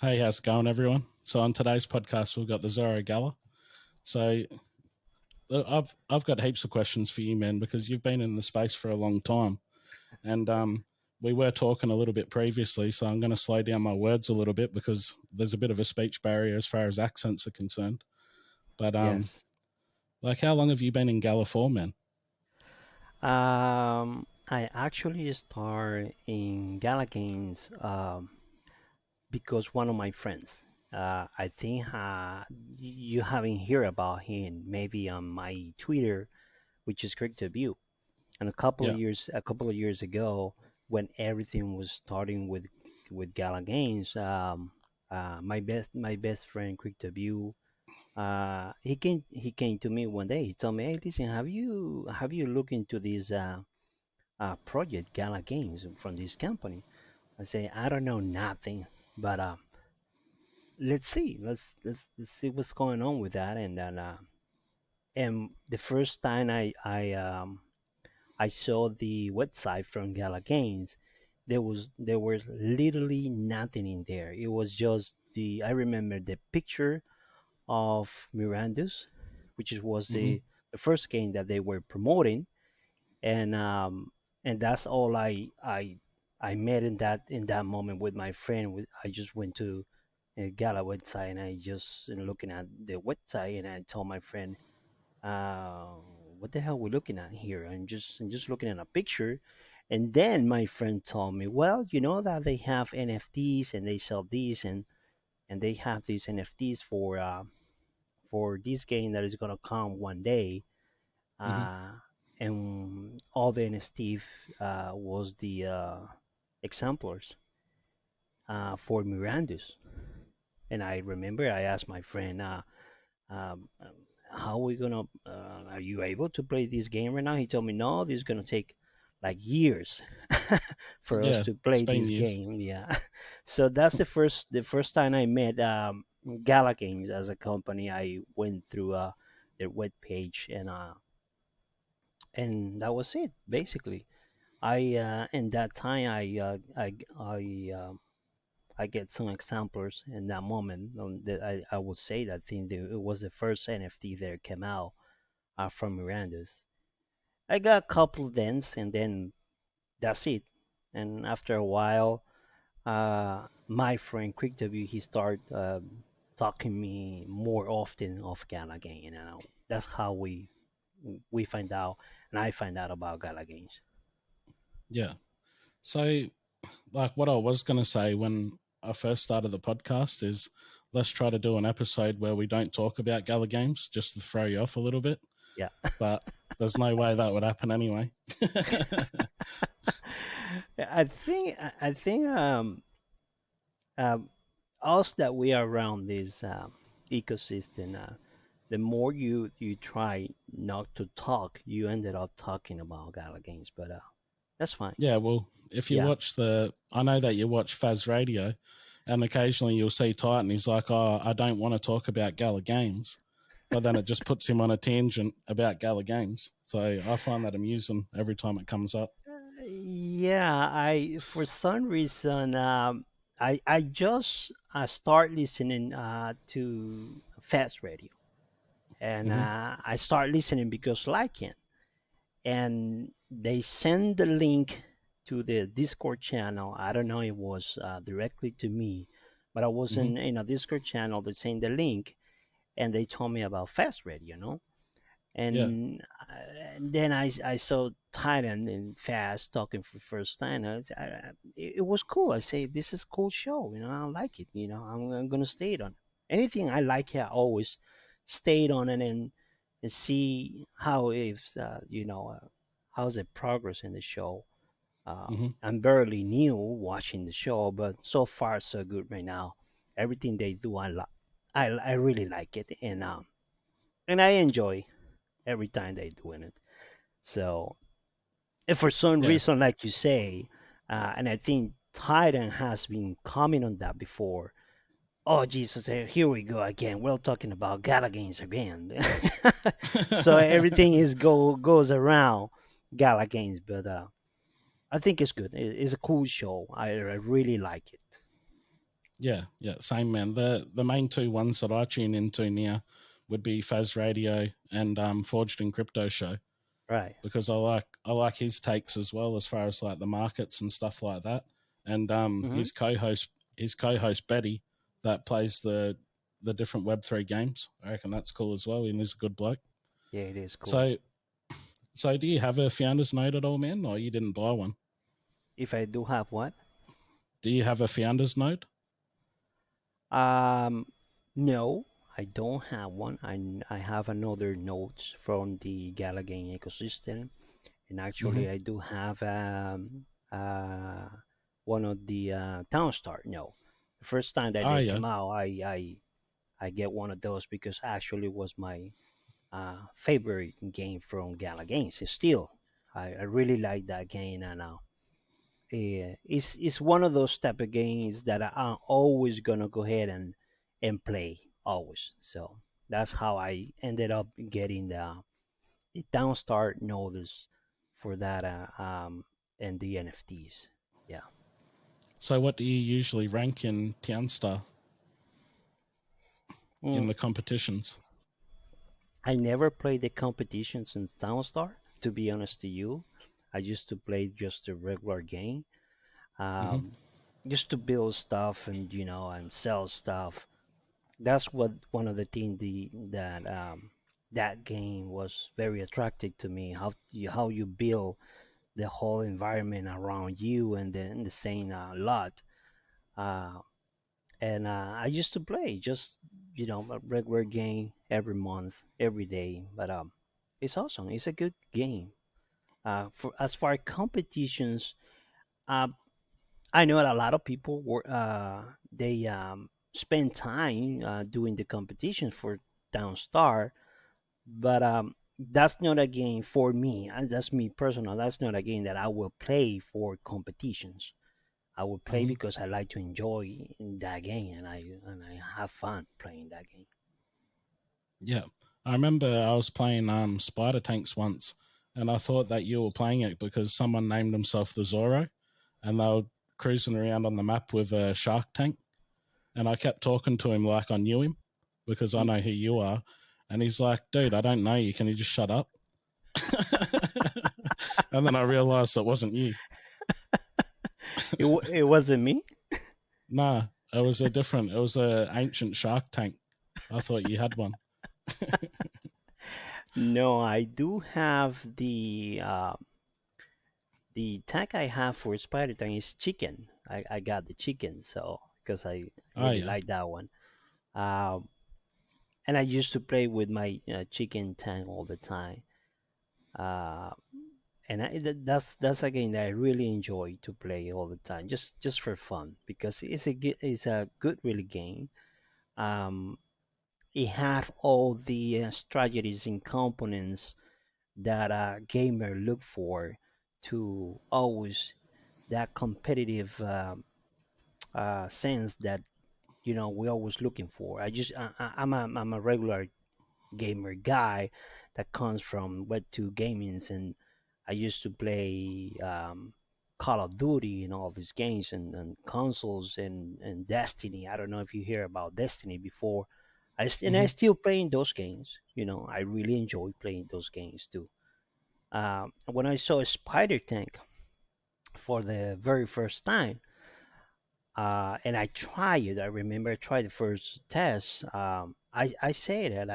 Hey, how's it going, everyone? So on today's podcast, we've got the TheZorroGala. So I've got heaps of questions for you, man, because you've been in the space for a long time, and we were talking a little bit previously. So I'm going to slow down my words a little bit because there's a bit of a speech barrier as far as accents are concerned. But Yes. like, how long have you been in Gala for, man? I actually started in Gala Games because one of my friends, I think you haven't heard about him maybe on my Twitter, which is CryptoView. And Yeah. a couple of years ago, when everything was starting with Gala Games, my best friend CryptoView, he came to me one day. He told me, "Hey, listen, have you looked into this project Gala Games from this company?" I say, "I don't know nothing, but let's see, let's see what's going on with that." And then and the first time I saw the website from Gala Games, there was literally nothing in there. It was just I remember the picture of Mirandus, which was Hmm. the first game that they were promoting, and that's all I met in that moment with my friend. I just went to a Gala website, and I just looking at the website, and I told my friend, uh, "What the hell we looking at here?" I'm just looking at a picture, and then my friend told me, "Well, you know that they have NFTs and they sell these, and they have these NFTs for this game that is gonna come one day." Hmm. uh, and all the NST was the exemplars for Mirandus. And I remember I asked my friend, "How are we gonna? Are you able to play this game right now?" He told me, "No, this is gonna take like years for us Yeah, to it's play been this years. game." Yeah, so that's the first time I met Gala Games as a company. I went through their web page, and that was it basically. I in that time I get some examples in that moment. That I would say that thing it was the first NFT that came out from Mirandus. I got a couple dents, and then that's it. And after a while, my friend CryptoView, he started talking me more often of Gala Game. That's how we find out, and I find out about Gala Games. Yeah. So, like, what I was going to say when I first started the podcast is let's try to do an episode where we don't talk about Gala Games just to throw you off a little bit. Yeah. But there's no way that would happen anyway. I think um, us that we are around this ecosystem, the more you try not to talk, you ended up talking about Gala Games, but that's fine. Yeah, well, if you Yeah. watch I know that you watch Faz Radio, and occasionally you'll see Titan. He's like, "Oh, I don't want to talk about Gala Games," but then it just puts him on a tangent about Gala Games. So I find that amusing every time it comes up. Yeah, I for some reason I just start listening to Fast Radio, and Hmm. I start listening because liking, and they send the link to the Discord channel. I don't know, it was directly to me, but I was Hmm. in a Discord channel that sent the link, and they told me about Fast Radio. Yeah, And then I saw Titan and Fast talking for the first time. It was cool. I say, this is a cool show. I like it. I'm gonna stay it on. Anything I like, I always stayed on it, and see how if how's the progress in the show. hmm, I'm barely new watching the show, but so far so good right now. Everything they do, I really like it, and I enjoy every time they doing it. So if for some yeah, reason, like you say, and I think Titan has been commenting on that before. Oh Jesus, here we go again. We're talking about Gala Games again. So everything is goes around Gala Games, but I think it's good. It's a cool show. I really like it. Yeah, yeah, same man. The main two ones that I tune into now would be Faz Radio and Forged in Crypto show, Right. because I like his takes as well as far as like the markets and stuff like that. And Hmm. his co-host Betty that plays the different Web3 games. I reckon that's cool as well. And he's a good bloke. Yeah, it is cool. So so do you have a founders node at all, man, or you didn't buy one? If I do have what? Do you have a founders node? Um, no, I don't have one. I have another notes from the Gala game ecosystem, and Mm-hmm. actually I do have one of the Town Star. No, the first time that Oh they yeah. came out, I get one of those because actually was my favorite game from Gala Games. Still, I really like that game, and it's one of those type of games that I'm always gonna go ahead and play always. So that's how I ended up getting the Downstar notice for that and the NFTs. Yeah. So what do you usually rank in Townstar in Mm, the competitions? I never played the competitions in Downstar. To be honest to you, I used to play just a regular game, Mm-hmm. um, just to build stuff and and sell stuff. That's what one of the things that that game was very attractive to me. How you build the whole environment around you and the same lot. Uh, and I used to play just a regular game every month, every day. But it's awesome. It's a good game. For as far as competitions, uh, I know that a lot of people they spend time doing the competitions for Downstar, but that's not a game for me. And that's me personal. That's not a game that I will play for competitions. I will play Mm-hmm. because I like to enjoy that game and I have fun playing that game. Yeah. I remember I was playing Spider Tanks once, and I thought that you were playing it because someone named himself the Zorro, and they were cruising around on the map with a shark tank. And I kept talking to him like I knew him because I Y- know who you are. And he's like, dude, I don't know you. Can you just shut up? And then I realized that wasn't you. it wasn't me. Nah, it was a ancient shark tank. I thought you had one. No, I do have the tag I have for Spider Tank is chicken. I got the chicken, so because I Oh, really yeah. like that one. Um, and I used to play with my chicken tank all the time. Uh, and that's a game that I really enjoy to play all the time, just for fun because it's a good really game. Um, it have all the strategies and components that a gamer look for to always that competitive sense that we're always looking for. I'm a regular gamer guy that comes from Web2 gamings, and I used to play Call of Duty and all these games and consoles and Destiny. I don't know if you hear about Destiny before. I Mm-hmm. still playing those games. I really enjoy playing those games too. When I saw Spider Tank for the very first time, and I tried it. I remember I tried the first test. I say that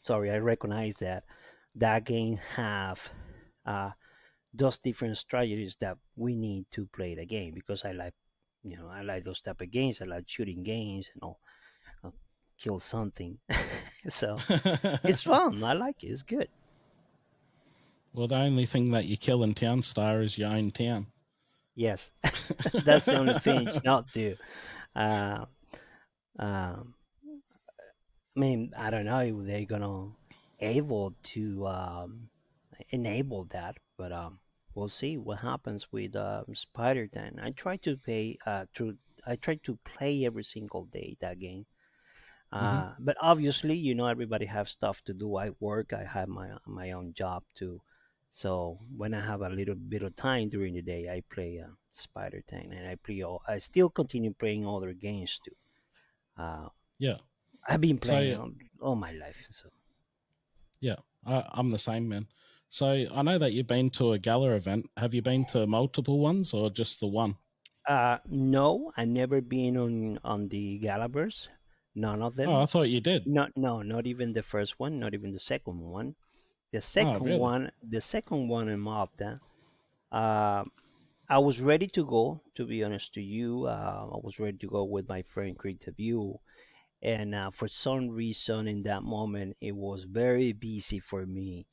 sorry, I recognize that that game have uh, those different strategies that we need to play the game because I like those type of games. I like shooting games and all, uh, kill something. So it's fun. I like it. It's good. Well, the only thing that you kill in Town Star is your own town. Yes, that's the only thing you cannot do. Uh, um, I mean, I don't know if they're gonna able to enable that, but we'll see what happens with Spider Dan. I try to play every single day that game. Mm-hmm. But obviously, everybody have stuff to do. I work. I have my own job too. So when I have a little bit of time during the day, I play Spider Tank, and I still continue playing other games too. Uh, Yeah. I've been playing So all my life. So yeah, I'm the same, man. So I know that you've been to a gala event. Have you been to multiple ones or just the one? no, I never been on the Galaverse, none of Oh, I them. thought you did. Not even the first one, not even the second one. Oh, really? The second one in Malta. Uh, I was ready to go. To be honest to you, I was ready to go with my friend View, and for some reason in that moment it was very busy for me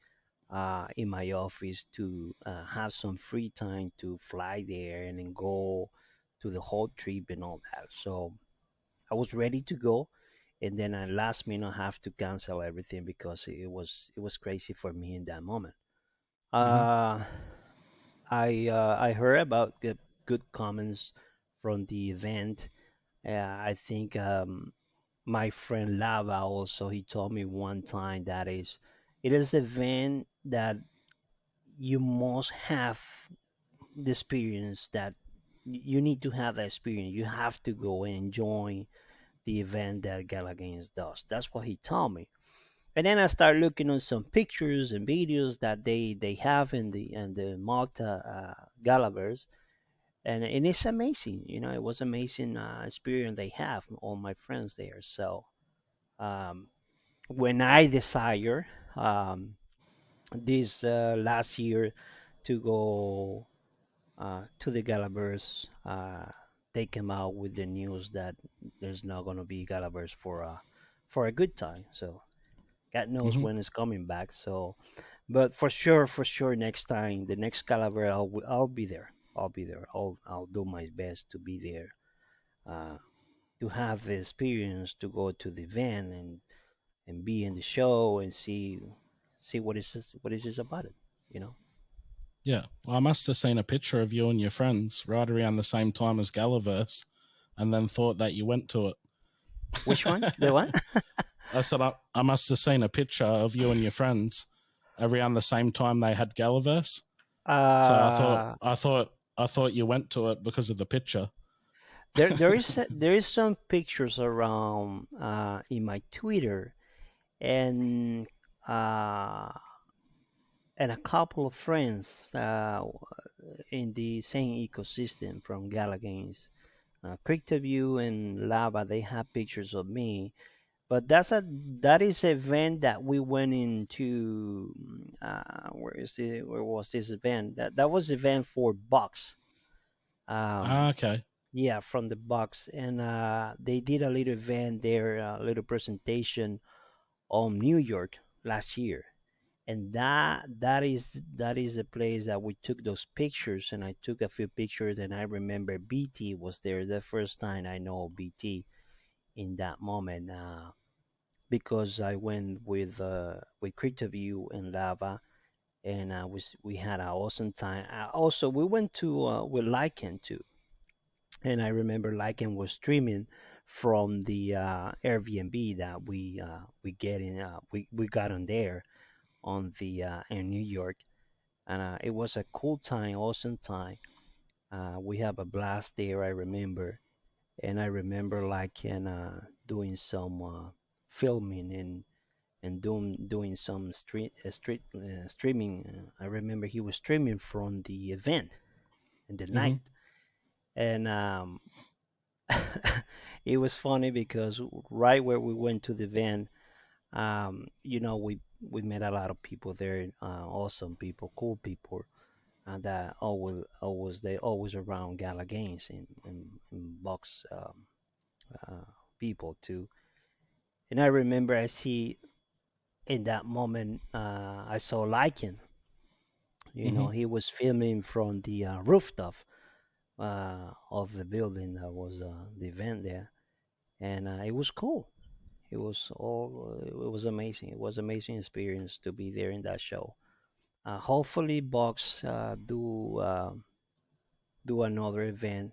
in my office to have some free time to fly there and then go to the whole trip and all that. So I was ready to go, and then at last minute I have to cancel everything because it was crazy for me in that moment. Mm-hmm. Uh, I heard about good comments from the event. I think my friend Lava also he told me one time that it is an event that you must have the experience that you need to have that experience. You have to go and enjoy the event that Gala Games does. That's what he told me. And then I started looking on some pictures and videos that they have in the Malta Galaverse, and it's amazing. It was amazing experience they have all my friends there. So um, when I desire this last year to go to the Galaverse, they came out with the news that there's not going to be Galaverse for a good time. So God knows Mm-hmm. when it's coming back. So, but for sure, next time, the next Galaverse, I'll be there. I'll be there. I'll do my best to be there. Uh, to have the experience to go to the event and be in the show and see what is this about it, you know. Yeah. Well, I must have seen a picture of you and your friends right around the same time as Galaverse and then thought that you went to Which one? it. The one? I said I must have seen a picture of you and your friends around the same time they had Galaverse. So uh I thought you went to it because of the picture. there is some pictures around in my Twitter, and uh a couple of friends in the same ecosystem from Gala Games. CryptoView and Lava, they have pictures of me, but that is an event that we went into. Where was this event? That was event for Box. Ah, Um, okay. yeah, from the Box, and they did a little event there, a little presentation on New York last year, and that is a place that we took those pictures, and I took a few pictures, and I remember BT was there the first time I know BT in that moment. Because I went with CryptoView and Lava, and we had an awesome time. Also, we went to with Lycan too, and I remember Lycan was streaming from the Airbnb that we got on there on the in New York, and it was a cool time, awesome time. We have a blast there, I remember, and I remember Lycan doing some filming and doing some streaming. I remember he was streaming from the event in the Mm-hmm. night, and it was funny because right where we went to the event, we met a lot of people there, awesome people, cool people, and that always around Gala Games and box people too. And I remember I see in that moment I saw Lycan. Mm-hmm. He was filming from the rooftop of the building that was the event there, and it was cool. It was amazing. It was amazing experience to be there in that show. Hopefully, Box do another event,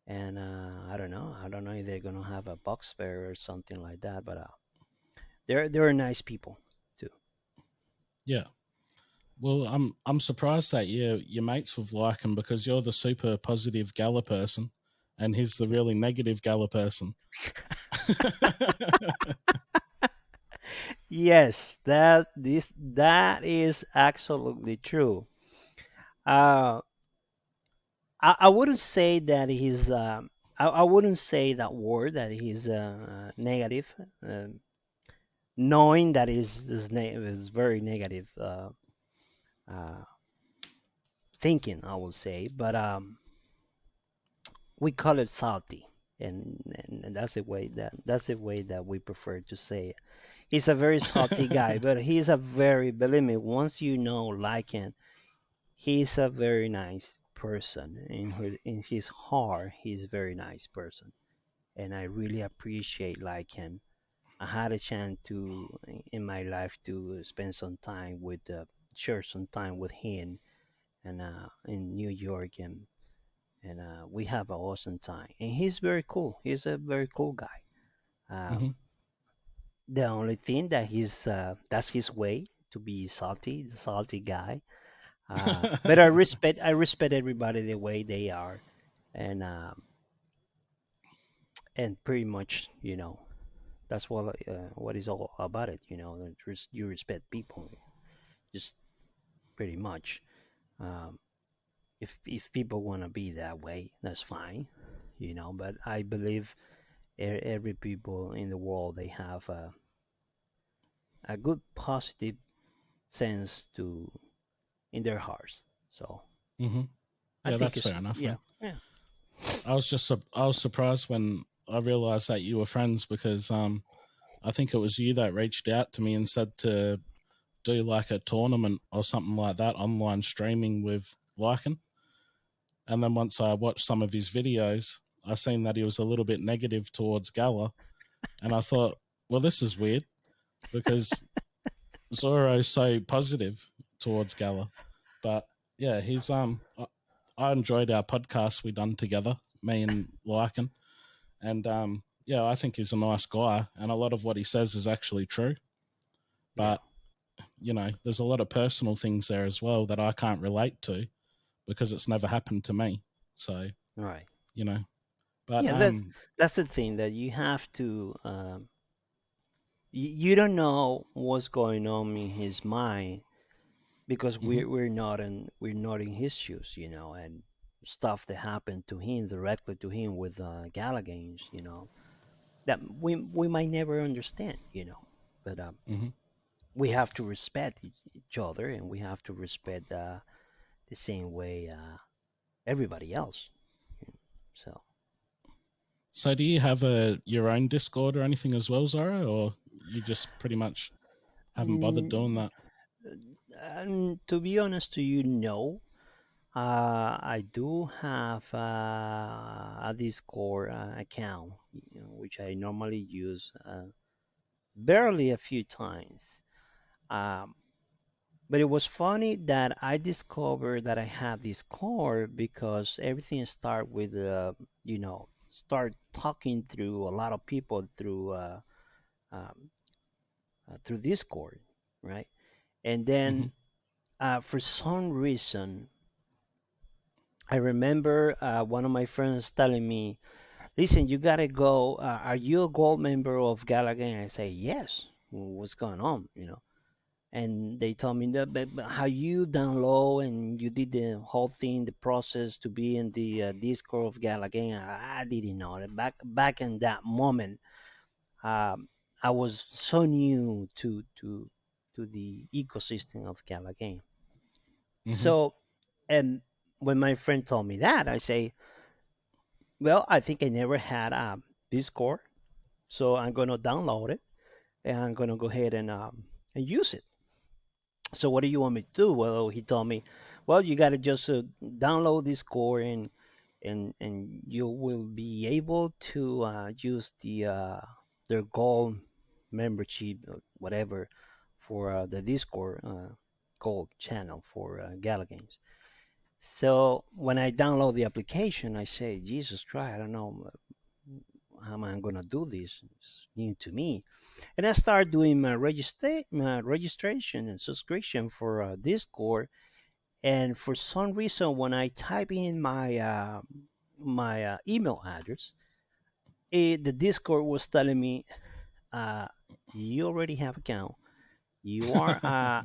and I don't know. I don't know if they're gonna have a box fair or something like that, but they're nice people too. Yeah. Well, I'm surprised that you're mates with Lycan because you're the super positive Gala person, and he's the really negative Gala person. Yes, that is absolutely true. Uh, I wouldn't say that he's I wouldn't say that word that he's negative, knowing that is very negative uh, thinking. I would say, but we call it salty, and that's the way that we prefer to say it. He's a very salty guy, but he's a very, believe me, once you know like him, he's a very nice person. In his heart, he's a very nice person, and I really appreciate like him. I had a chance to in my life to spend some time with share some time with him and in New York and we have an awesome time. And he's very cool. He's a very cool guy. Hmm. Um, the only thing that he's that's his way to be salty, the salty guy. But I respect everybody the way they are, and and pretty much that's what is all about it. That you respect people, just pretty much. Um, if people want to be that way, that's fine. But I believe every people in the world they have a good positive sense to in their hearts. So Hmm. I Yeah, think that's it's fair enough, yeah, man. yeah, I was surprised when I realized that you were friends because I think it was you that reached out to me and said to do like a tournament or something like that, online streaming with Lycan. And then once I watched some of his videos, I seen that he was a little bit negative towards Gala, and I thought, well, this is weird because Zorro's so positive towards Gala. But yeah, I enjoyed our podcast we done together, me and Lycan, and yeah, I think he's a nice guy, and a lot of what he says is actually true. yeah. But there's a lot of personal things there as well that I can't relate to because it's never happened to me. So All right. you know, but Yeah, that's the thing that you have to. You don't know what's going on in his mind because mhm, we're not in his shoes, and stuff that happened to him directly to him with Gala Games, that we might never understand, but mhm. we have to respect each other and we have to respect the same way everybody else. So So do you have a your own Discord or anything as well, Zara, or you just pretty much haven't bothered doing mm, that? and to be honest to you, no. I do have a Discord account, which I normally use barely a few times. Um, but it was funny that I discovered that I have this card because everything start with start talking through a lot of people um, through Discord, right? And then Hmm. for some reason, I remember one of my friends telling me, "Listen, you gotta go. Are you a gold member of Gala Games?" I say, "Yes." What's going on? And they told me that, but how you download and you did the whole thing, the process to be in the Discord of Gala Game. I didn't know it. Back in that moment, um, I was so new to the ecosystem of Gala Game. Hmm. So, and when my friend told me that, I say, well, I think I never had a Discord, so I'm gonna download it and I'm gonna go ahead and use it. So what do you want me to do? Well, he told me, well, you got to just download this core and you will be able to use their gold membership, whatever, for the Discord gold channel for Gala Games. So when I download the application, I say, Jesus Christ, I don't know, how am I gonna do this? It's new to me. And I started doing my registration and subscription for Discord. And for some reason, when I type in my email address, the Discord was telling me, uh, "You already have account. You are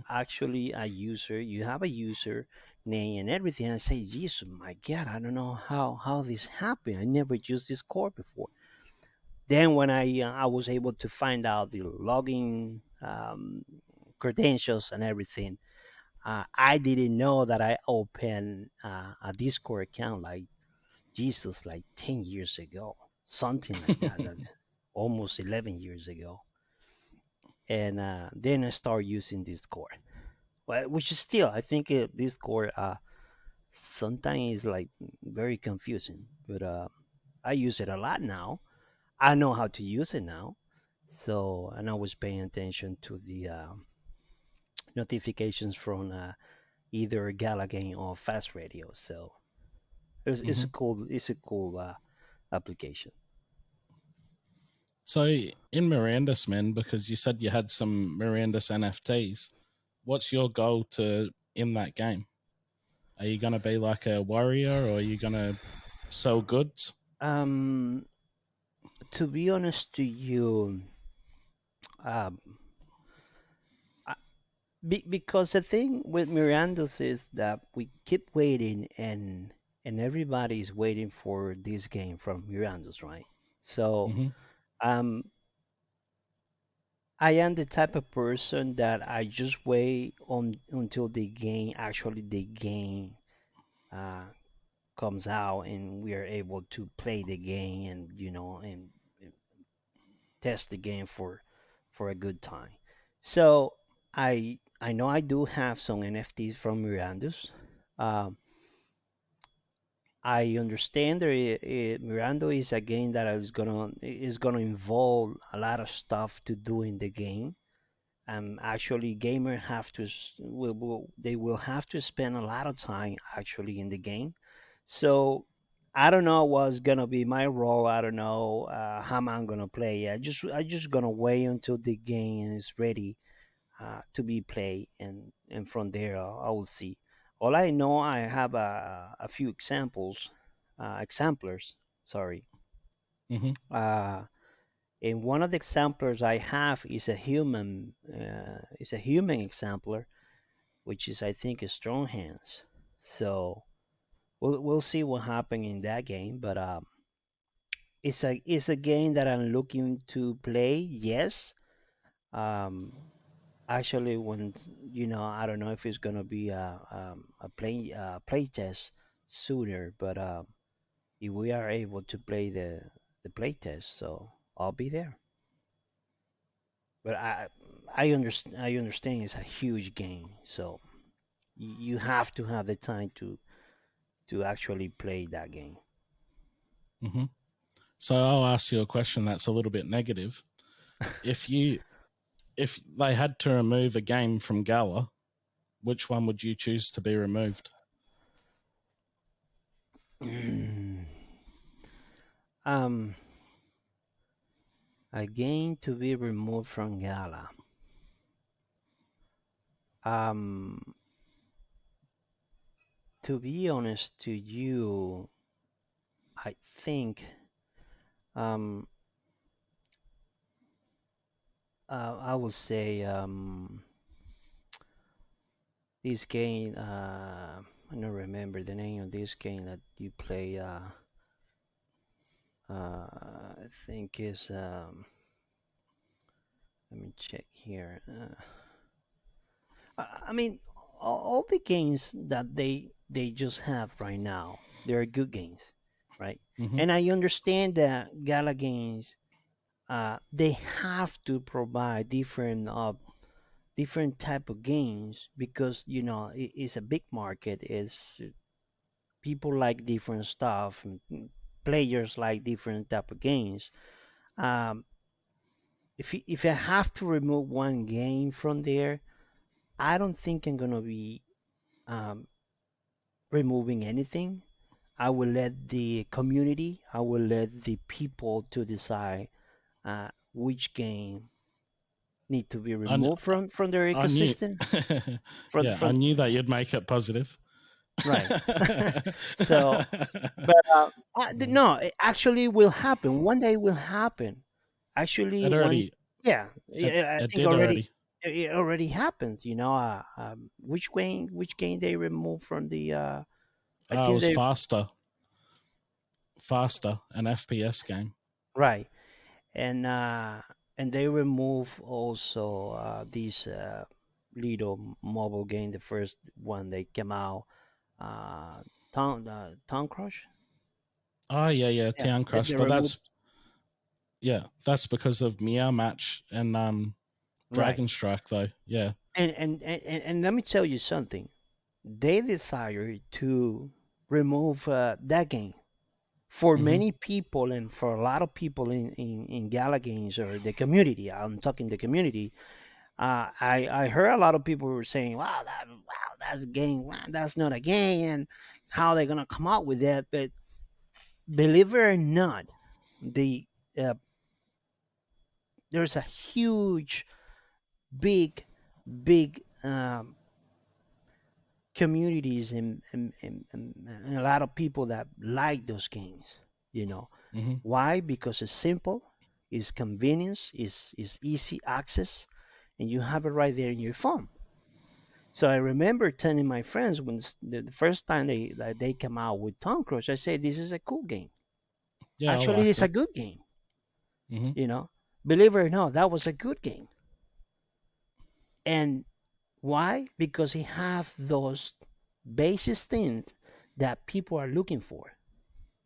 actually a user. You have a user name and everything." I say, "Jesus, my God, I don't know how this happened. I never used Discord before." Then when I was able to find out the login credentials and everything, I didn't know that I opened a Discord account like Jesus, like 10 years ago, something like that. That almost 11 years ago. And then I started using Discord. Well, which is still, I think Discord sometimes is like very confusing, but I use it a lot now. I know how to use it now. So, and I was paying attention to the notifications from either Gala Game or Fast Radio. So it's Hmm. a cool application. So in Mirandus, man, because you said you had some Mirandus NFTs, what's your goal to in that game? Are you gonna be like a warrior, or are you gonna sell goods? Um, to be honest to you, um, I, because the thing with Mirandus is that we keep waiting and everybody's waiting for this game from Mirandus, right? So Hmm. um, I am the type of person that I just wait on until the game uh, comes out and we are able to play the game and and test the game for a good time. So I know I do have some NFTs from Mirandus. Um, I understand that Mirando is a game that is gonna involve a lot of stuff to do in the game. Actually, gamers have to they will have to spend a lot of time actually in the game. So I don't know what's gonna be my role. I don't know how I'm gonna play. I just gonna wait until the game is ready to be played, and from there I will see. All I know, I have a few exemplars. Sorry. Hmm. Uh, and one of the exemplars I have is a human exemplar, which is I think a strong hands. So we'll see what happens in that game, but it's a game that I'm looking to play. Yes. Um, Actually, when I don't know if it's gonna be a play test sooner, but if we are able to play the play test, so I'll be there. But I understand it's a huge game, so you have to have the time to actually play that game. Hmm. So I'll ask you a question that's a little bit negative. If you if they had to remove a game from Gala, which one would you choose to be removed? um, a game to be removed from Gala. Um, to be honest to you, I think um, I would say this game. I don't remember the name of this game that you play. I think is. Let me check here. I mean, all the games that they just have right now, they're good games, right? Hmm. And I understand that Gala Games, they have to provide different type of games because it's a big market. Is people like different stuff, and players like different type of games. Um, if I have to remove one game from there, I don't think I'm gonna be um, removing anything. I will let the community, I will let the people to decide which game need to be I, removed from their I knew, ecosystem. yeah, I From knew that you'd make it positive. right. So, but Yeah. no, it actually will happen. One day will happen. Actually, It one, already, yeah, it, yeah, I it think did already already. it already happens. Which game they removed from the I It think was they faster, an FPS game. right, and they remove also this little mobile game, the first one they came out, uh, Town Crush. Oh yeah, yeah, Yeah, Town Crush, they but removed that's because of Meow Match and right, Dragon Strike though. Yeah. and let me tell you something. They desire to remove that game for Mhm. many people and for a lot of people in Gala Games or the community. I'm talking the community. I heard a lot of people were saying, wow, that's a game. Wow, that's not a game. And how they're gonna come out with that? But believe it or not, the uh, there's a huge, big, big communities and a lot of people that like those games. You know Mhm. why? Because it's simple, it's convenience, is easy access, and you have it right there in your phone. So I remember telling my friends when the first time they come out with Tom Cruise, I said this is a cool game. Yeah, I Actually, liked it's a it. good game. Mhm. You know, believe it or not, that was a good game. And why? Because it have those basic things that people are looking for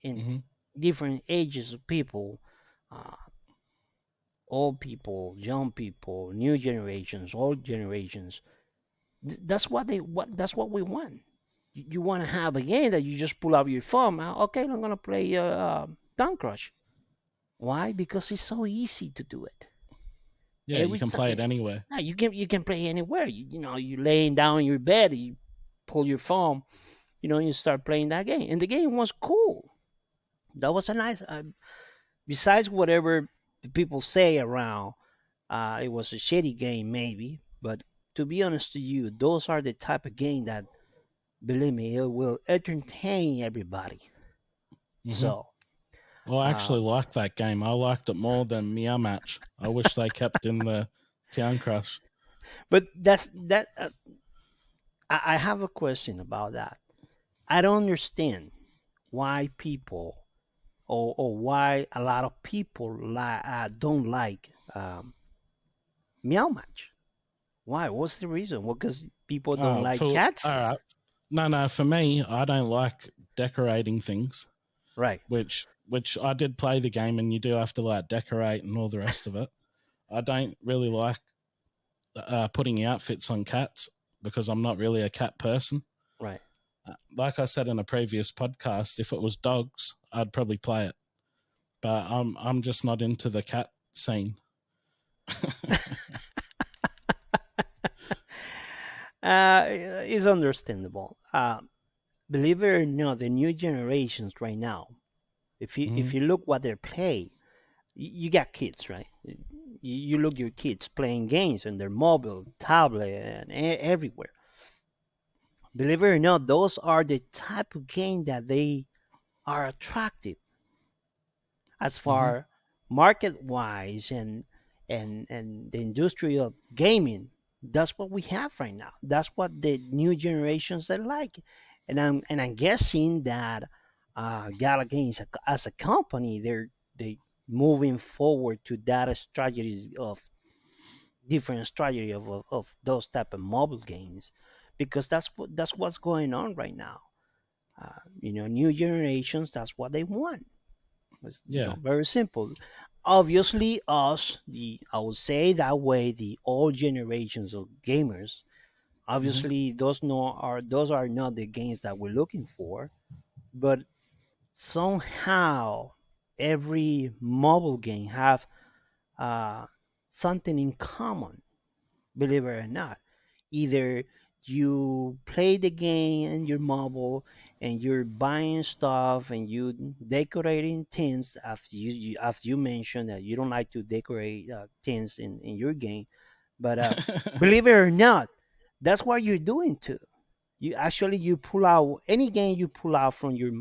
in Mhm. different ages of people, uh, old people, young people, new generations, old generations. That's what we want. You want to have a game that you just pull out your phone. Okay, I'm gonna play Town Crush. Why? Because it's so easy to do it. Yeah, you Every can play it time, anywhere. yeah, you can play anywhere. You laying down in your bed, you pull your phone, you start playing that game, and the game was cool. That was a nice. Besides whatever the people say around, it was a shitty game maybe, but to be honest to you, those are the type of game that, believe me, it will entertain everybody. Mhm. So, I uh, actually liked that game. I liked it more than Meow Match. I wish they kept in the Town Crush. but that's that. I have a question about that. I don't understand why people or why a lot of people don't like Meow Match. Why? What's the reason? Well, because people don't Oh, like for cats, all right. No, no. For me, I don't like decorating things. right? Which I did play the game, and you do have to like decorate and all the rest of it. I don't really like putting outfits on cats because I'm not really a cat person. Right. Like I said in a previous podcast, if it was dogs, I'd probably play it. But I'm just not into the cat scene. It's understandable. Believe it or not, the new generations right now, if Hmm. you look what they play, you got kids, right? You look your kids playing games on their mobile, tablet, and everywhere. Believe it or not, those are the type of game that they are attractive as Hmm. far market wise and the industry of gaming. That's what we have right now. That's what the new generations they like, and I'm guessing that Gala Games as a company, they moving forward to that strategies of different strategy of those type of mobile games, because that's what's going on right now. New generations, that's what they want. It's, Yeah. very simple. Obviously, I would say that way, the old generations of gamers, Hmm. obviously those are not the games that we're looking for, but somehow every mobile game have uh, something in common, believe it or not. Either you play the game in your mobile and you're buying stuff and you decorating things as you mentioned that you don't like to decorate things in your game, but believe it or not, that's what you're doing too. You actually you pull out any game you pull out from your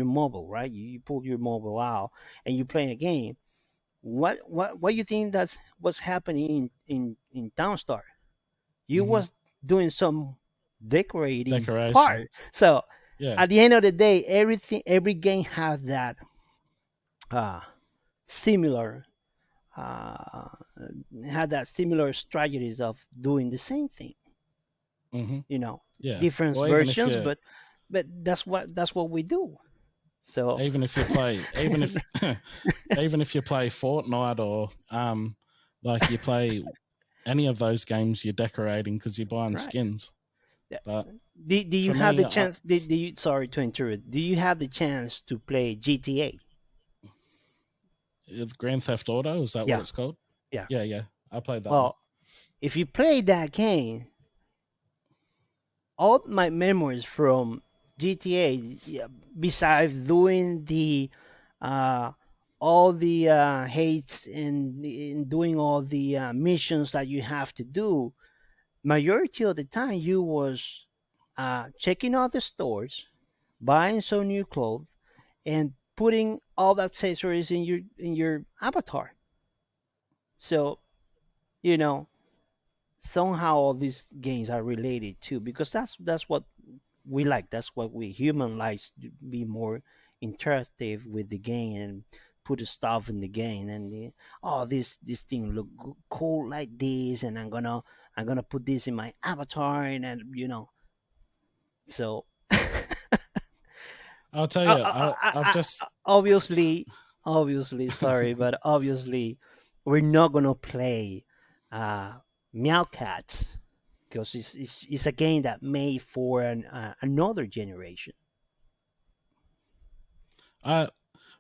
mobile, right? You pull your mobile out and you play a game. What you think that's what's happening in Downstar? You Hmm. was doing some decorating Decoration. part. So Yeah. at the end of the day, every game has that uh, similar uh, had that similar strategies of doing the same thing. Hmm. You know, Yeah. different Or even if versions, you but that's what we do. So even if you play even if even if you play Fortnite or like you play any of those games, you're decorating because you're buying right. skins. Yeah. But Do you for have me, the chance? Do you, sorry to interrupt. Do you have the chance to play GTA? Grand Theft Auto, is that what Yeah, it's called? yeah. Yeah, yeah. I played that one. Well, if you play that game, all my memories from GTA, yeah, besides doing the uh, all the hates and doing all the missions that you have to do, majority of the time you was checking out the stores, buying some new clothes, and putting all the accessories in your avatar. So you know somehow all these games are related too, because that's what we like. That's what we human likes to be more interactive with the game and put the stuff in the game and oh this thing look cool like this, and I'm gonna put this in my avatar and so I'll tell you, I've I, just obviously sorry, but obviously we're not gonna play uh Meow Cats because it's a game that made for another generation. I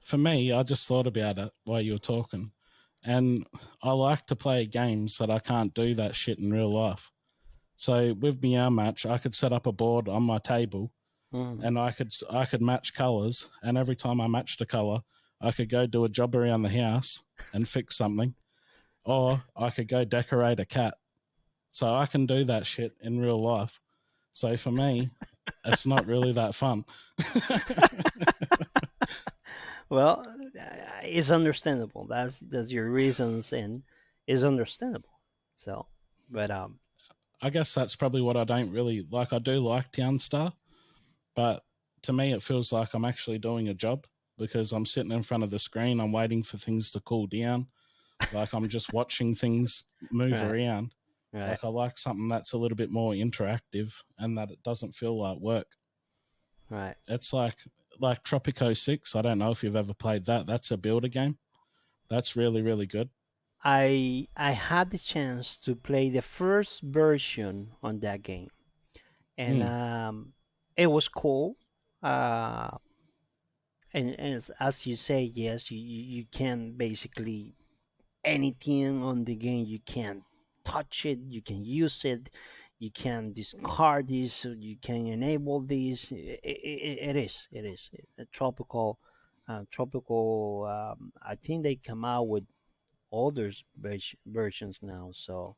for me, I just thought about it while you were talking, and I like to play games that I can't do that shit in real life. So with Meow Match, I could set up a board on my table, Mm. and I could match colors, and every time I matched a color, I could go do a job around the house and fix something, or I could go decorate a cat. So I can do that shit in real life. So for me, it's not really that fun. Well, it's understandable. That's your reasons, and it's understandable. So, but I guess that's probably what I don't really like. I do like Town Star, but to me, it feels like I'm actually doing a job because I'm sitting in front of the screen. I'm waiting for things to cool down. Like I'm just watching things move right, around. right, Like I like something that's a little bit more interactive and that it doesn't feel like work. right. It's like Tropico 6. I don't know if you've ever played that. That's a builder game. That's really, really good. I had the chance to play the first version on that game, and Mm. it was cool. Uh, and as you say, yes, you can basically anything on the game. You can touch it, you can use it, you can discard this, you can enable this. It is a tropical. I think they come out with older versions now. So,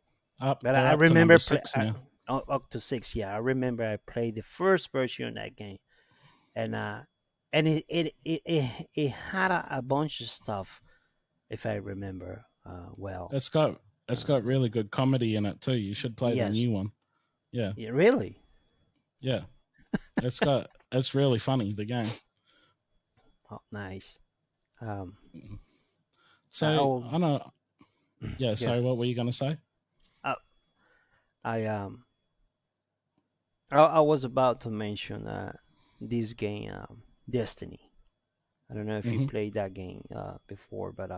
but They're I up to number remember 6 now. up to six. Yeah, I remember I played the first version of that game, and it had a bunch of stuff if I remember well. It's got it's Uh, got really good comedy in it too. You should play the yes, new one. Yeah, yeah, really. yeah. It's really funny the game. Oh, nice. Um, Mm. So I'll I know. Yeah. yes. So what were you going to say? I I I was about to mention this game, Destiny. I don't know if you Hmm. played that game before, but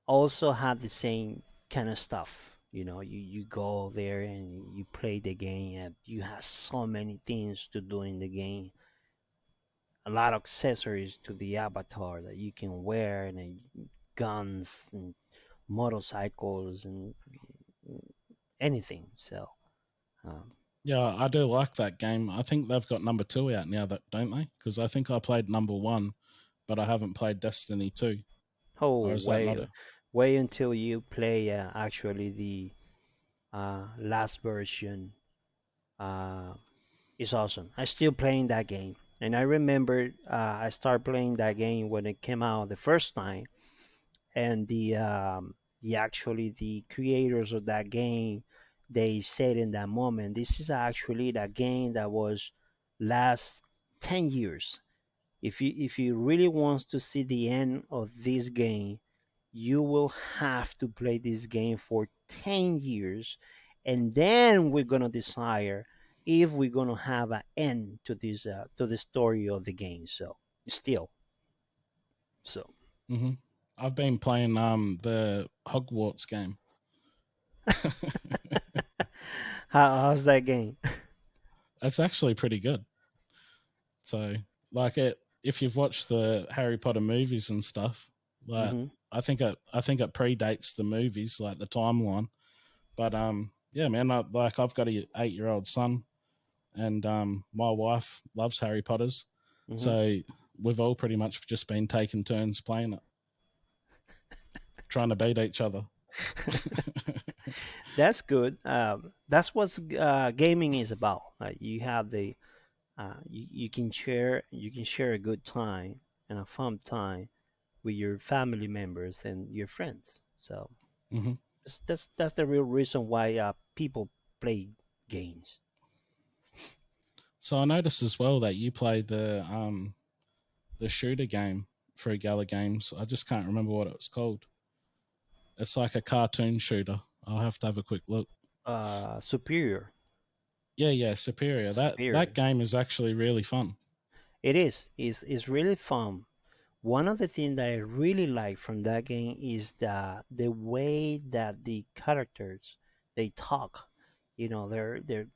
also had the same kind of stuff. You go there and you play the game, and you have so many things to do in the game. A lot of accessories to the avatar that you can wear, and guns and motorcycles and anything. So, um, Yeah, I do like that game. I think they've got number two out now, that don't they? Because I think I played number one, but I haven't played Destiny 2. Oh, Or is that wait, not a? wait until you play actually the last version. Uh, is awesome. I still playing that game, and I remember I started playing that game when it came out the first time, and the actually the creators of that game, they said in that moment, this is actually that game that was last 10 years. If you really wants to see the end of this game, you will have to play this game for 10 years, and then we're gonna decide if we're gonna have an end to the story of the game. So still, so Hmm. I've been playing the Hogwarts game. how's that game? It's actually pretty good. So, like it, if you've watched the Harry Potter movies and stuff, like Hmm. I think it predates the movies, like the timeline. But yeah, man, I've got a 8-year-old son, and my wife loves Harry Potter's, Hmm. so we've all pretty much just been taking turns playing it, trying to beat each other. That's good. That's what gaming is about. You have the you can share a good time and a fun time with your family members and your friends. So Hmm. that's the real reason why people play games. So I noticed as well that you play the shooter game for Gala Games. I just can't remember what it was called. It's like a cartoon shooter. I'll have to have a quick look. Superior, Yeah, yeah, Superior. That superior. game is actually really fun. It is. It's really fun. One of the things that I really like from that game is the way that the characters they talk. They're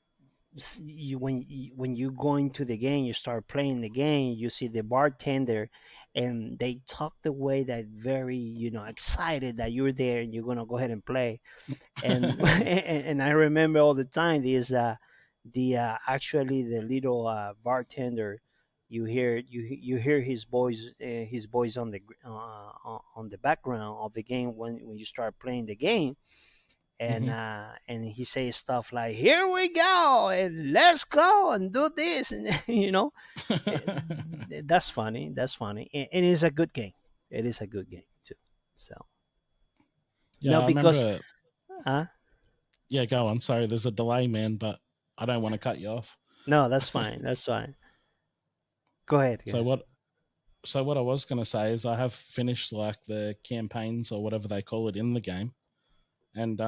when you go into the game, you start playing the game, you see the bartender, and they talk the way that very excited that you're there and you're gonna go ahead and play. And and I remember all the time this the actually the little bartender, you hear his voice on on the background of the game when you start playing the game, Hmm. and he says stuff like, "Here we go, and let's go and do this," and eh, that's funny. That's funny, and it's a good game. It is a good game too. So Yeah, no, I because remember. uh, Yeah, go on. Sorry, there's a delay, man, but I don't want to cut you off. no, that's fine. That's fine. Go ahead. Go so ahead. what? So what I was going to say is I have finished like the campaigns or whatever they call it in the game, and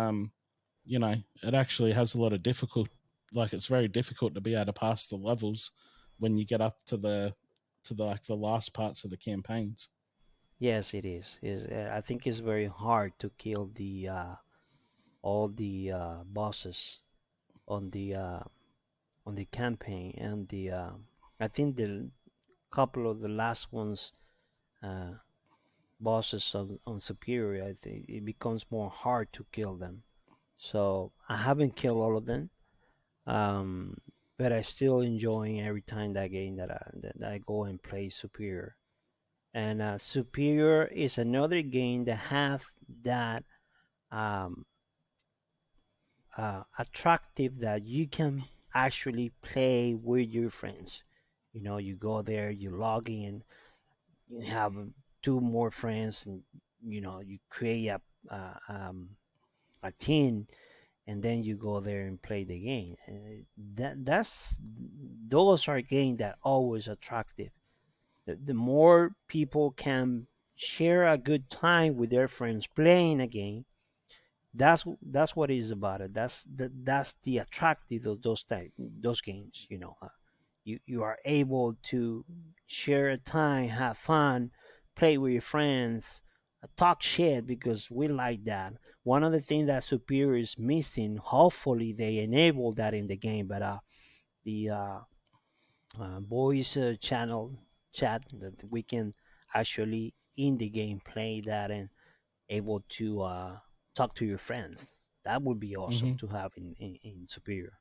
it actually has a lot of difficult. Like it's very difficult to be able to pass the levels when you get up to the like the last parts of the campaigns. Yes, it is. I think it's very hard to kill the all the bosses on the campaign, and the I think the couple of the last ones uh, bosses on Superior, I think it becomes more hard to kill them. So I haven't killed all of them, um, but I still enjoying every time that game that I go and play Superior. And Superior is another game that have that um, attractive that you can actually play with your friends. You go there, you log in, you have two more friends, and you create a team, and then you go there and play the game. And that's those are games that always attractive. The more people can share a good time with their friends playing a game, that's what it is about it. That's the attractive of those games. You are able to share a time, have fun, play with your friends, talk shit because we like that. One of the things that Superior is missing, hopefully they enable that in the game, but the voice channel chat that we can actually in the game play that and able to talk to your friends. That would be awesome Hmm. to have in Superior.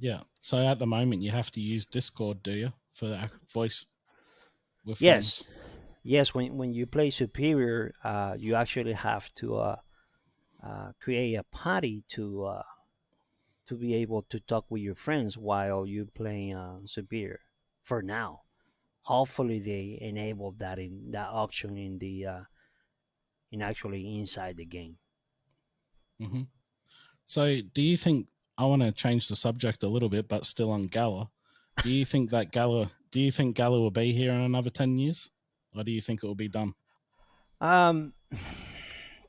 Yeah. So at the moment, you have to use Discord, do you, for voice with Yes, friends? yes. When you play Superior, you actually have to create a party to be able to talk with your friends while you playing Superior. For now, hopefully they enable that in that option in the in actually inside the game. Hmm. So do you think, I want to change the subject a little bit, but still on Gala. Do you think Gala will be here in another 10 years? Or do you think it will be done? Um,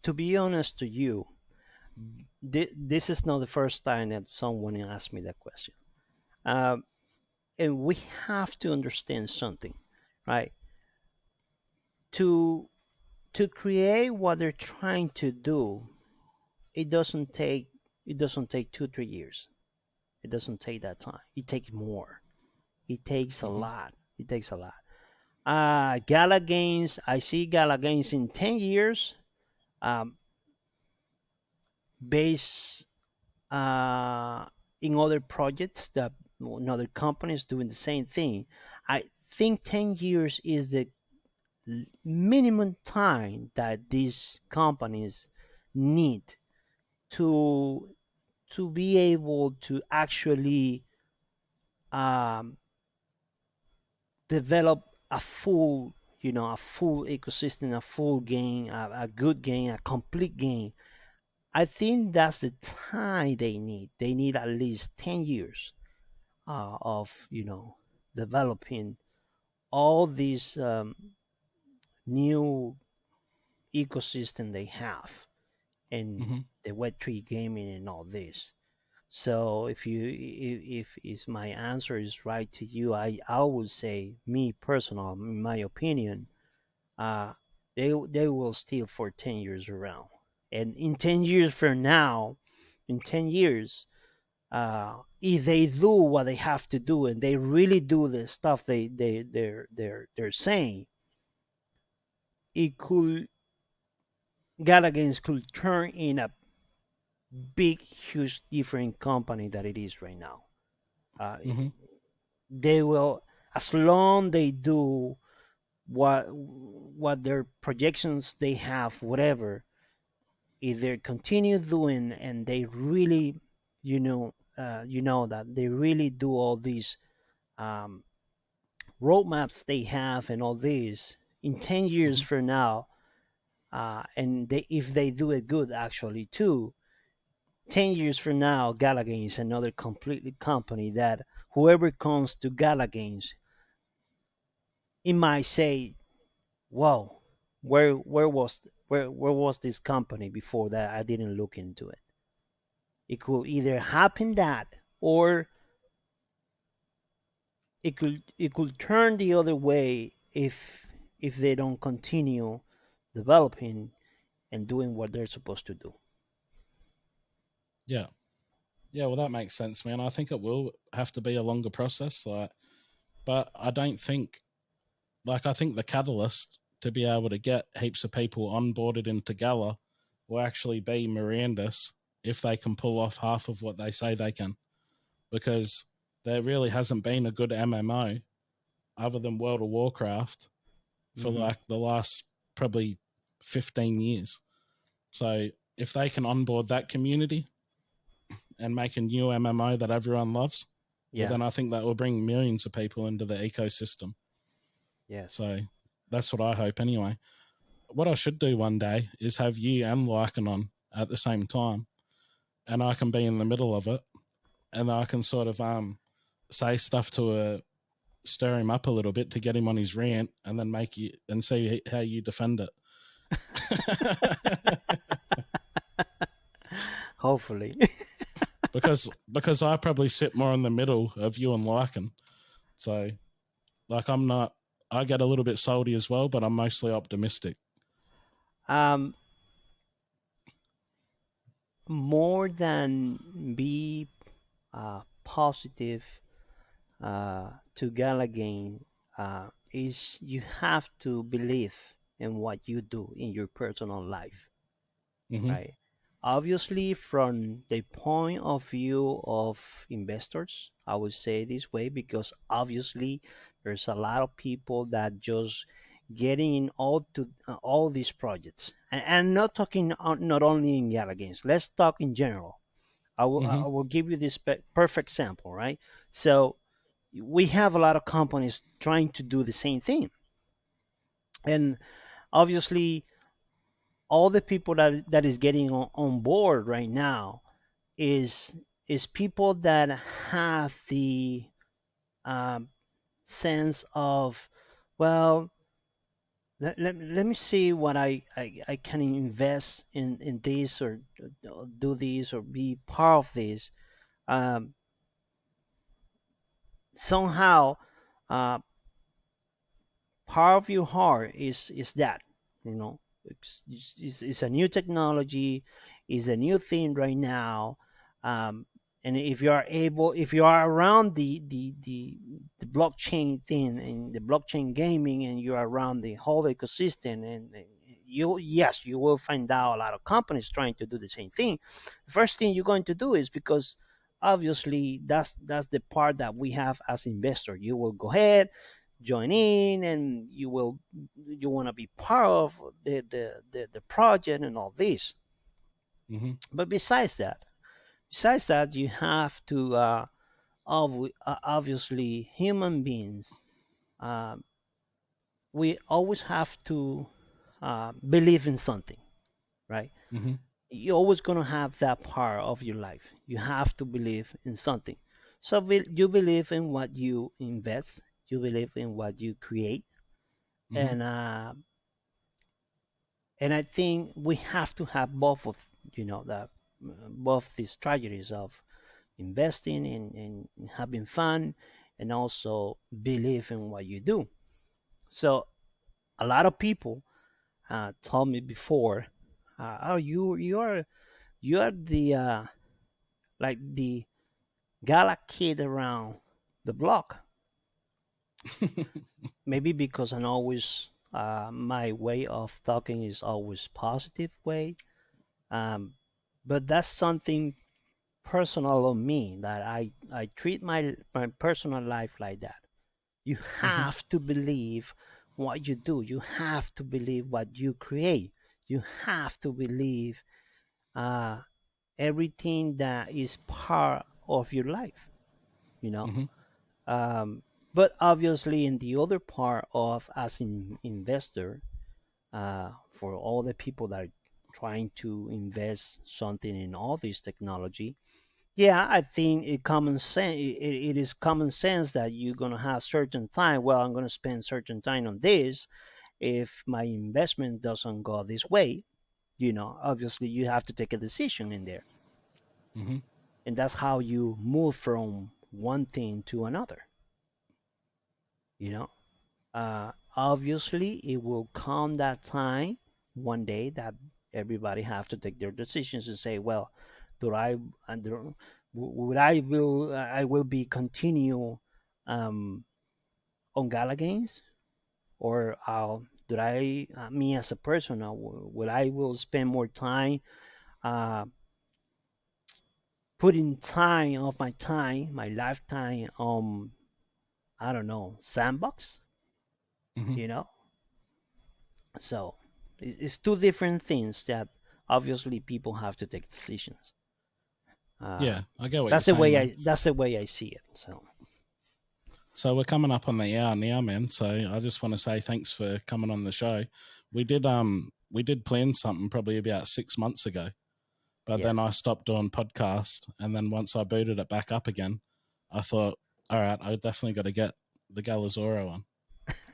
to be honest to you, this is not the first time that someone asked me that question. Um, and we have to understand something, right? To to create what they're trying to do, it doesn't take it doesn't take 2 3 years. It doesn't take that time. It takes more. It takes a Hmm. lot. It takes a lot. Gala Games. I see Gala Games in 10 years. Um, based in other projects that other companies doing the same thing. I think 10 years is the minimum time that these companies need to be able to actually um, develop a full a full ecosystem, a full game, a good game, a complete game. I think that's the time they need. They need at least 10 years of developing all these new ecosystem they have in Hmm. the Web3 gaming and all this. So if is my answer is right to you, I would say me personal, in my opinion, uh, they will still for 10 years around, and in 10 years from now, in 10 years, if they do what they have to do and they really do the stuff they're saying, it could Gala Games could turn in a big, huge, different company that it is right now. Uh, Hmm. they will, as long they do what their projections they have, whatever. If they continue doing and they really, that they really do all these um, roadmaps they have and all this in 10 years Hmm. from now, and if they do it good actually too, 10 years from now, Gala Games is another completely company that whoever comes to Gala Games, it might say, "Whoa, where was this company before that? I didn't look into it." It could either happen that, or it could turn the other way if they don't continue developing and doing what they're supposed to do. Yeah. Yeah, well, that makes sense, man. I think it will have to be a longer process, but I don't think, I think the catalyst to be able to get heaps of people onboarded into Gala will actually be Mirandus, if they can pull off half of what they say they can, because there really hasn't been a good MMO other than World of Warcraft for Hmm. the last probably 15 years. So if they can onboard that community and make a new MMO that everyone loves, well, Yeah. then I think that will bring millions of people into the ecosystem. Yes. So that's what I hope anyway. What I should do one day is have you and Lycan on at the same time, and I can be in the middle of it, and I can sort of say stuff to stir him up a little bit to get him on his rant, and then make you and see how you defend it. Hopefully. because I probably sit more in the middle of you and Lycan. So I'm not. I get a little bit salty as well, but I'm mostly optimistic. um, More than be positive to Gala Game, is you have to believe in what you do in your personal life, Hmm. right? Obviously, from the point of view of investors, I would say this way because obviously there's a lot of people that just getting in all these projects. And not talking not only in Gala Games. Let's talk in general. Mm-hmm. I will give you this perfect sample, right? So we have a lot of companies trying to do the same thing, and obviously all the people that is getting on board right now is is people that have the um, sense of, well, let me see what I can invest in this or do this or be part of this. Um, Somehow, uh, part of your heart is that, you know, it's a new technology, is a new thing right now. um, and if you are able, if you are around the blockchain thing and the blockchain gaming, and you're around the whole ecosystem, and you, yes, you will find out a lot of companies trying to do the same thing. The first thing you're going to do is, because obviously that's the part that we have as investor, you will go ahead, join in, and you want to be part of the project and all this. Mm-hmm. But besides that, you have to obviously human beings, uh, we always have to believe in something, right? Mm-hmm. You're always going to have that part of your life. You have to believe in something. So you believe in what you invest, you believe in what you create, Mm-hmm. and I think we have to have both of, that both these strategies of investing in having fun, and also believe in what you do. So a lot of people told me before, oh, you are the like the Gala kid around the block. Maybe because I'm always my way of talking is always positive way. um, but that's something personal on me, that I treat my personal life like that. You Mm-hmm. have to believe what you do. You have to believe what you create. You have to believe uh, everything that is part of your life. You know. Mm-hmm. Um, but obviously, in the other part of as an investor, for all the people that are trying to invest something in all this technology, yeah, I think it is common sense that you're gonna have certain time. Well, I'm gonna spend certain time on this. If my investment doesn't go this way, obviously you have to take a decision in there, Mm-hmm. and that's how you move from one thing to another. You know, obviously it will come that time one day that everybody have to take their decisions and say, well, do I under would I will be continue um, on Gala Games, or do I me as a person, will I will spend more time uh, putting time of my lifetime on, I don't know, sandbox, Mm-hmm. you know. So it's two different things that obviously people have to take decisions. Uh, Yeah, I get what you're saying, man. that's the way I see it. So So we're coming up on the hour now, man. So I just want to say thanks for coming on the show. We did plan something probably about 6 months ago, but then yes, I stopped doing podcast, and then once I booted it back up again, I thought, all right, I definitely got to get the Gala Zorro on,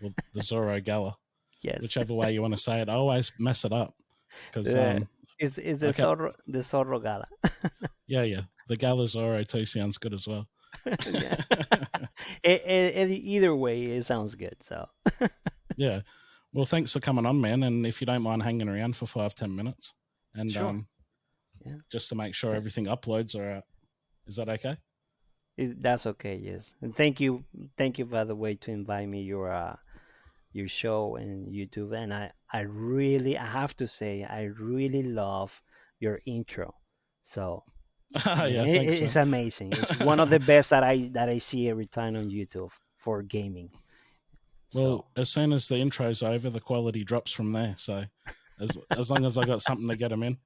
or the Zorro Gala, yes. whichever way you want to say it. I always mess it up because the is I kept the Zorro Gala. yeah, the Gala Zorro too sounds good as well. Yeah. Either way, it sounds good. So Yeah. Well, thanks for coming on, man. And if you don't mind hanging around for 5-10 minutes, and sure. Yeah. just to make sure Yeah. everything uploads are out, is that okay? That's okay. Yes. And thank you by the way to invite me your show and YouTube. And I have to say, I really love your intro. So Yeah, man, thanks, it's man. amazing. It's one of the best that I see every time on YouTube for gaming. Well, So as soon as the intro's over, the quality drops from there. So as long as I got something to get them in.